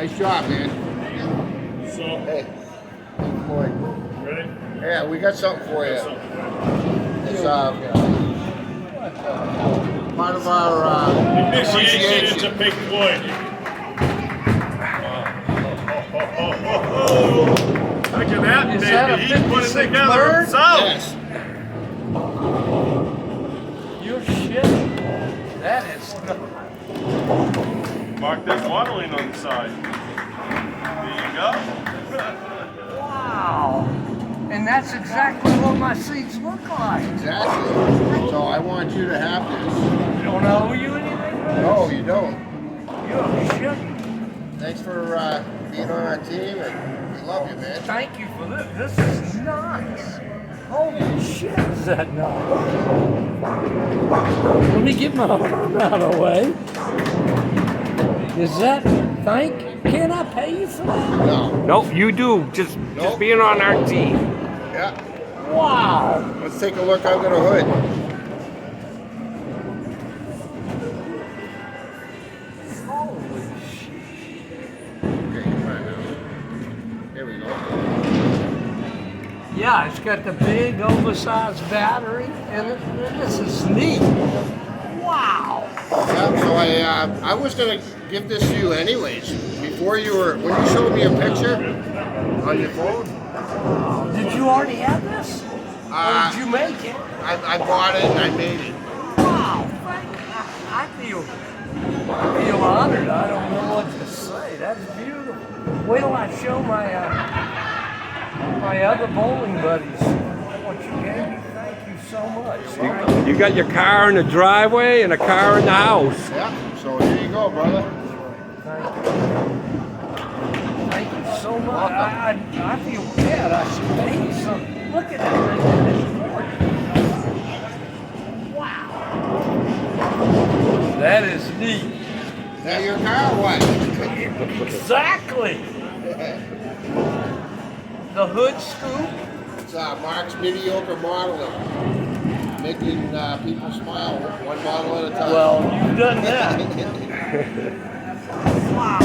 Nice job, man. So, Hey, boy. ready? Yeah, we got something for you. It's part of our Initiation into Pink Floyd. Look at that, Is baby. that a He's putting 56 together bird? himself. Yes. You're shit. That is. Mark that waddling on the side. There you go. Wow. And that's exactly what my seats look like. Exactly. So I want you to have this. You don't owe you anything for this? No, you don't. You're shit. Thanks for being on our team, and we love you, man. Thank you for this. This is nice. Holy shit, is that nice? Let me get my arm out of the way. Is that, can I pay you for that? No. Nope, you do. Just being on our team. Yeah. Wow. Let's take a look under the hood. Holy shit. Okay, come on now. Here we go. Yeah, it's got the big oversized battery and this is neat. Wow. Yeah, so I was gonna give this to you anyways. Before when you showed me a picture on your phone. Did you already have this? Or did you make it? I bought it and I made it. Wow, I feel honored. I don't know what to say. That's beautiful. Wait till I show my other bowling buddies what you gave me. Thank you so much. You got your car in the driveway and a car in the house. Yeah. So here you go, brother. Thank you so much. I feel bad. I should pay you something. Look at that thing. Wow. That is neat. Is that your car or what? Exactly. The hood scoop. It's Mark's Mediocre Modeling. Making people smile one model at a time. Well, you've done that. Wow.